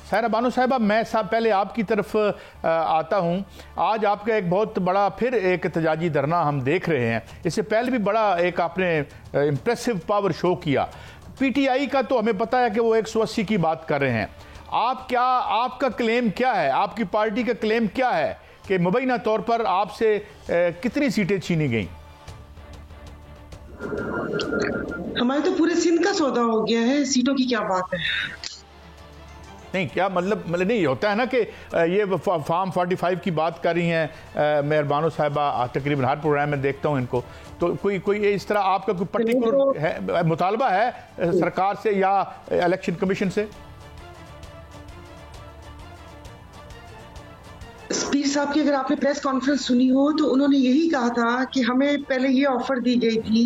सायरा बानो साहिबा, मैं पहले आपकी तरफ आता हूं। आज आपका एक बहुत बड़ा फिर एक एहतजाजी धरना हम देख रहे हैं। इससे पहले भी बड़ा एक आपने इम्प्रेसिव पावर शो किया। पीटीआई का तो हमें पता है कि वो 180 की बात कर रहे हैं। आपका क्लेम क्या है, आपकी पार्टी का क्लेम क्या है कि मुबैना तौर पर आपसे कितनी सीटें छीनी गई? हमारे तो पूरे सिंध का सौदा हो गया है, सीटों की क्या बात है। नहीं, क्या मतलब नहीं होता है ना कि ये फार्म 45 की बात कर रही हैं मेयर बानो साहिबा, तकरीबन हर प्रोग्राम में देखता हूं इनको। तो कोई इस तरह आपका कोई पर्टिकुलर है, मुतालबा है सरकार से या इलेक्शन कमीशन से? स्पीकर साहब की अगर आपने प्रेस कॉन्फ्रेंस सुनी हो तो उन्होंने यही कहा था कि हमें पहले ये ऑफर दी गई थी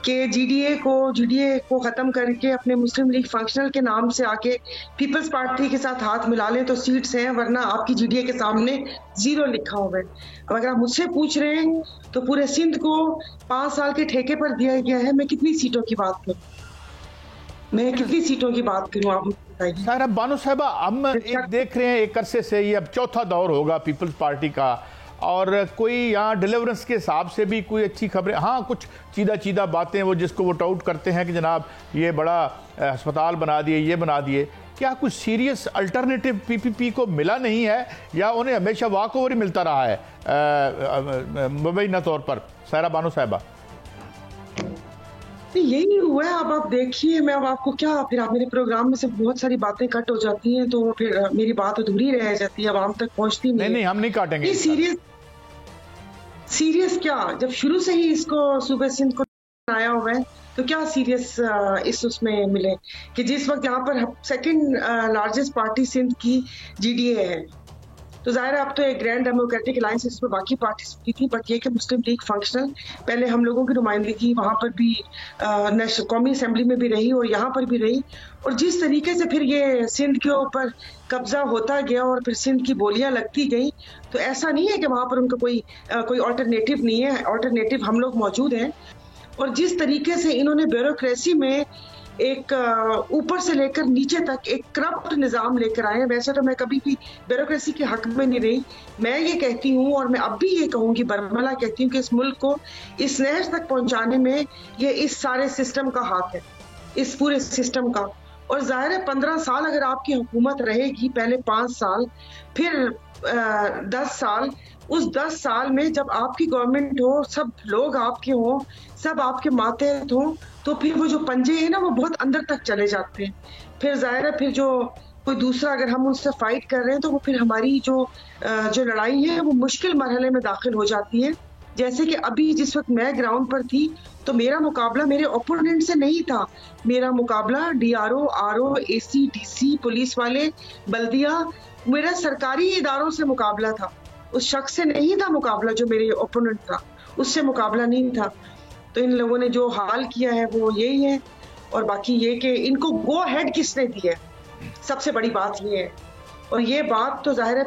कि जीडीए को खत्म करके अपने मुस्लिम लीग फंक्शनल के नाम से आके पीपल्स पार्टी के साथ हाथ मिला लें तो सीट्स हैं, वरना आपकी जीडीए के सामने 0 लिखा हुआ है। अब अगर आप मुझसे पूछ रहे हैं तो पूरे सिंध को 5 साल के ठेके पर दिया गया है। मैं कितनी सीटों की बात करूं, आप बताइए। सायरा बानो साहिबा, हम एक देख रहे हैं एक अरसे से, ये अब चौथा दौर होगा पीपल्स पार्टी का, और कोई यहाँ डिलीवरेंस के हिसाब से भी कोई अच्छी खबरें, हाँ कुछ चीदा बातें वो जिसको वो टाउट करते हैं कि जनाब ये बड़ा अस्पताल बना दिए, ये बना दिए। क्या कुछ सीरियस अल्टरनेटिव पीपीपी को मिला नहीं है या उन्हें हमेशा वॉकओवर ही मिलता रहा है मुबैना तौर पर? सायरा बानो साहिबा, यही हुआ है। अब आप देखिए, मैं अब आपको क्या, फिर आप मेरे प्रोग्राम में से बहुत सारी बातें कट हो जाती हैं तो फिर मेरी बात अधूरी रह जाती है, अब आम तक पहुंचती नहीं, हम नहीं काटेंगे। सीरियस क्या, जब शुरू से ही इसको सूबे सिंध को आया हुआ है तो क्या सीरियस इस उसमें मिले कि जिस वक्त यहाँ पर सेकंड लार्जेस्ट पार्टी सिंध की जीडीए है, तो जाहिर है अब तो एक ग्रैंड डेमोक्रेटिक अलायंस इसमें बाकी पार्टीज की थी, बट ये कि मुस्लिम लीग फंक्शनल पहले हम लोगों की नुमाइंदगी वहां पर भी कौमी असेंबली में भी रही और यहाँ पर भी रही, और जिस तरीके से फिर ये सिंध के ऊपर कब्जा होता गया और फिर सिंध की बोलियां लगती गई, तो ऐसा नहीं है कि वहां पर उनका कोई ऑल्टरनेटिव नहीं है। ऑल्टरनेटिव हम लोग मौजूद हैं। और जिस तरीके से इन्होंने ब्यूरोक्रेसी में एक ऊपर से लेकर नीचे तक एक करप्ट निजाम लेकर आए हैं। वैसे तो मैं कभी भी ब्यूरोक्रेसी के हक में नहीं रही। मैं ये कहती हूँ और मैं अब भी ये कहूंगी, बरमला कहती हूँ कि इस मुल्क को इस नहज तक पहुंचाने में ये इस सारे सिस्टम का हाथ है, इस पूरे सिस्टम का। और जाहिर है 15 साल अगर आपकी हुकूमत रहेगी, पहले 5 साल फिर 10 साल, उस 10 साल में जब आपकी गवर्नमेंट हो, सब लोग आपके हों, सब आपके मातहत हों, तो फिर वो जो पंजे हैं ना वो बहुत अंदर तक चले जाते हैं। फिर जाहिर है फिर जो कोई दूसरा अगर हम उनसे फाइट कर रहे हैं तो वो फिर हमारी जो लड़ाई है वो मुश्किल मरहले में दाखिल हो जाती है। जैसे कि अभी जिस वक्त मैं ग्राउंड पर थी तो मेरा मुकाबला मेरे ओपोनेंट से नहीं था, मेरा मुकाबला DRO, RO, AC, DC, police वाले, बल्दिया, मेरा सरकारी इदारों से मुकाबला था। उस शख्स से नहीं था मुकाबला जो मेरे ओपोनेंट था, उससे मुकाबला नहीं था। तो इन लोगों ने जो हाल किया है वो यही है। और बाकी ये कि इनको गो हेड किसने दी है, सबसे बड़ी बात ये है। और ये बात तो जाहिर है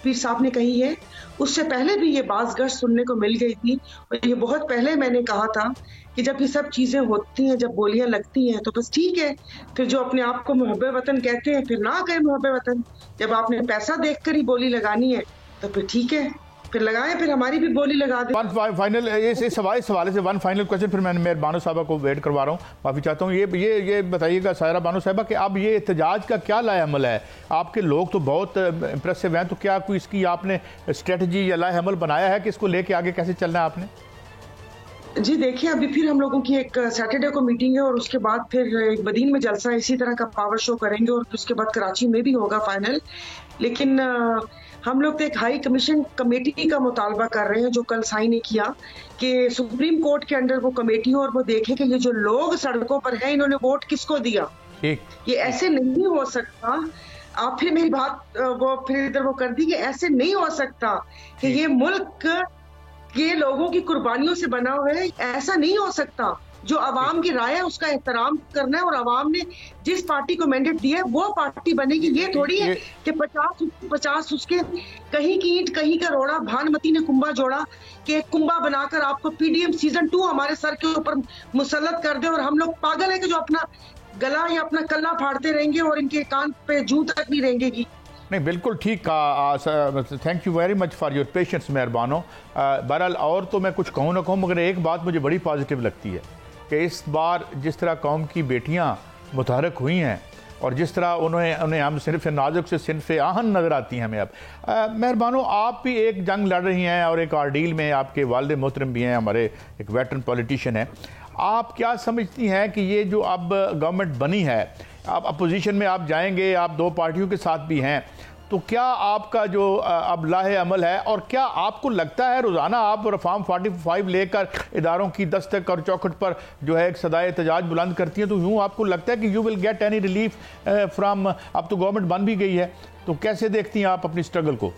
पीर साहब ने कही है, उससे पहले भी ये बाज़गश्त सुनने को मिल गई थी। और ये बहुत पहले मैंने कहा था कि जब ये सब चीजें होती हैं, जब बोलियां लगती हैं तो बस ठीक है, फिर जो अपने आप को मुहब्बे वतन कहते हैं फिर ना कहें मुहब्बे वतन। जब आपने पैसा देखकर ही बोली लगानी है तो फिर ठीक है, फिर लगाएं, फिर हमारी भी बोली लगा दें। फाइनल इस हवाले से वन फाइनल क्वेश्चन, फिर मैं मेयर बानो साहबा को वेट करवा रहा हूँ, माफ़ी चाहता हूँ। ये बताइएगा सायरा बानो साहबा कि अब ये एहतजाज का क्या लाएअमल है? आपके लोग तो बहुत इंप्रेसिव हैं, तो क्या कोई इसकी आपने स्ट्रेटजी या लाएअमल बनाया है कि इसको लेके आगे कैसे चलना है आपने? जी देखिए, अभी फिर हम लोगों की एक सैटरडे को मीटिंग है और उसके बाद फिर एक बदीन में जलसा इसी तरह का पावर शो करेंगे और उसके बाद कराची में भी होगा फाइनल। लेकिन हम लोग तो एक हाई कमीशन कमेटी का मुतालबा कर रहे हैं जो कल साइन ने किया कि सुप्रीम कोर्ट के अंडर वो कमेटी हो और वो देखे कि ये जो लोग सड़कों पर हैं इन्होंने वोट किसको दिया। ये ऐसे नहीं हो सकता। आप फिर मेरी बात वो फिर इधर वो कर दी कि ऐसे नहीं हो सकता कि ये मुल्क ये लोगों की कुर्बानियों से बना हुआ है। ऐसा नहीं हो सकता। जो अवाम की राय है उसका एहतराम करना है और अवाम ने जिस पार्टी को मैंडेट दिया है वो पार्टी बनेगी। ये थोड़ी है कि 50 उसके कहीं की ईंट कहीं का रोड़ा, भानुमति ने कुंभा जोड़ा कि एक कुंभा बनाकर आपको पीडीएम सीजन 2 हमारे सर के ऊपर मुसल्लत कर दे और हम लोग पागल है कि जो अपना गला या अपना कल्ला फाड़ते रहेंगे और इनके कान पे जूं तक नहीं रहेंगी। नहीं, बिल्कुल ठीक कहा। Thank you very much for your patience मेहरबानो। बहरहाल और तो मैं कुछ कहूँ ना कहूँ, मगर एक बात मुझे बड़ी पॉजिटिव लगती है कि इस बार जिस तरह कौम की बेटियाँ मुतहरक हुई हैं और जिस तरह उन्हें हम सिर्फ नाजुक से सिनफ आहन नज़र आती हैं हमें। अब मेहरबानो, आप भी एक जंग लड़ रही हैं और एक आर्डील में आपके वालिद मोहतरम भी हैं, हमारे एक वेटरन पॉलिटिशियन हैं। आप क्या समझती हैं कि ये जो अब गवर्नमेंट बनी है, आप अपोजिशन में आप जाएंगे, आप दो पार्टियों के साथ भी हैं, तो क्या आपका जो अब लाहे अमल है, और क्या आपको लगता है रोज़ाना आप फॉर्म 45 लेकर इदारों की दस्तक और चौखट पर जो है एक सदाए एहतजाज बुलंद करती हैं, तो यूँ आपको लगता है कि you will get any relief from, अब तो गवर्नमेंट बन भी गई है, तो कैसे देखती हैं आप अपनी स्ट्रगल को?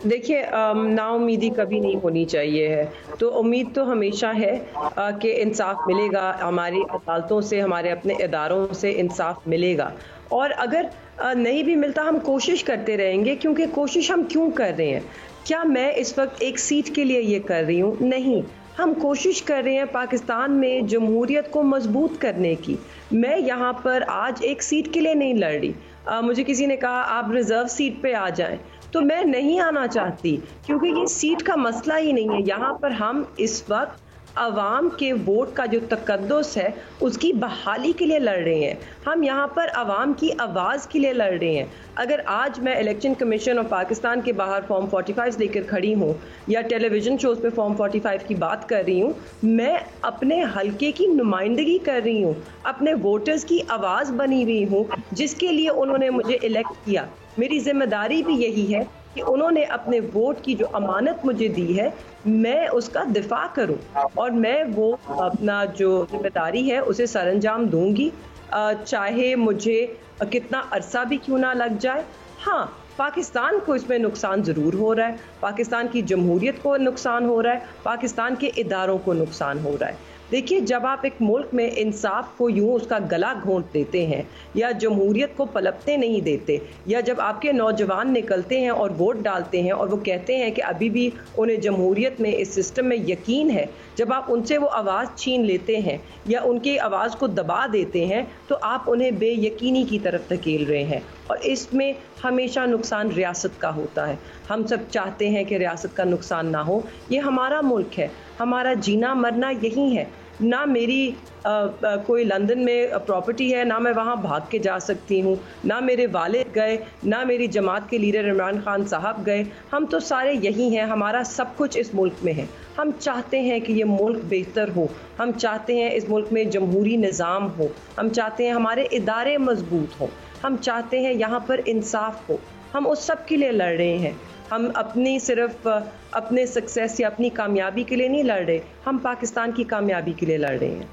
देखिए, नाउमीदी कभी नहीं होनी चाहिए है, तो उम्मीद तो हमेशा है कि इंसाफ मिलेगा, हमारी अदालतों से, हमारे अपने इदारों से इंसाफ मिलेगा। और अगर नहीं भी मिलता, हम कोशिश करते रहेंगे, क्योंकि कोशिश हम क्यों कर रहे हैं? क्या मैं इस वक्त एक सीट के लिए ये कर रही हूँ? नहीं, हम कोशिश कर रहे हैं पाकिस्तान में जमहूरियत को मजबूत करने की। मैं यहाँ पर आज एक सीट के लिए नहीं लड़ रही। मुझे किसी ने कहा आप रिजर्व सीट पे आ जाएं, तो मैं नहीं आना चाहती, क्योंकि ये सीट का मसला ही नहीं है। यहाँ पर हम इस वक्त अवाम के वोट का जो तकद्दुस है उसकी बहाली के लिए लड़ रहे हैं। हम यहाँ पर अवाम की आवाज़ के लिए लड़ रहे हैं। अगर आज मैं इलेक्शन कमीशन ऑफ पाकिस्तान के बाहर फॉर्म 45 लेकर खड़ी हूँ या टेलीविज़न शोज़ पे फॉर्म 45 की बात कर रही हूँ, मैं अपने हलके की नुमाइंदगी कर रही हूँ, अपने वोटर्स की आवाज़ बनी हुई हूँ, जिसके लिए उन्होंने मुझे इलेक्ट किया। मेरी जिम्मेदारी भी यही है कि उन्होंने अपने वोट की जो अमानत मुझे दी है, मैं उसका दिफा करूं, और मैं वो अपना जो जिम्मेदारी है उसे सरअंजाम दूंगी, चाहे मुझे कितना अरसा भी क्यों ना लग जाए। हाँ, पाकिस्तान को इसमें नुकसान ज़रूर हो रहा है, पाकिस्तान की जमहूरियत को नुकसान हो रहा है, पाकिस्तान के इदारों को नुकसान हो रहा है। देखिए, जब आप एक मुल्क में इंसाफ को यूं उसका गला घोंट देते हैं या जमहूरियत को पलटने नहीं देते, या जब आपके नौजवान निकलते हैं और वोट डालते हैं और वो कहते हैं कि अभी भी उन्हें जमहूरियत में, इस सिस्टम में यकीन है, जब आप उनसे वो आवाज़ छीन लेते हैं या उनकी आवाज़ को दबा देते हैं, तो आप उन्हें बेयकीनी की तरफ धकेल रहे हैं। और इसमें हमेशा नुकसान रियासत का होता है। हम सब चाहते हैं कि रियासत का नुकसान ना हो। ये हमारा मुल्क है, हमारा जीना मरना यही है। ना मेरी कोई लंदन में प्रॉपर्टी है, ना मैं वहाँ भाग के जा सकती हूँ, ना मेरे वालिद गए, ना मेरी जमात के लीडर इमरान खान साहब गए। हम तो सारे यही हैं, हमारा सब कुछ इस मुल्क में है। हम चाहते हैं कि ये मुल्क बेहतर हो, हम चाहते हैं इस मुल्क में जमहूरी निज़ाम हो, हम चाहते हैं हमारे इदारे मजबूत हों, हम चाहते हैं यहाँ पर इंसाफ हो। हम उस सब के लिए लड़ रहे हैं। हम अपनी सिर्फ अपने सक्सेस या अपनी कामयाबी के लिए नहीं लड़ रहे, हम पाकिस्तान की कामयाबी के लिए लड़ रहे हैं।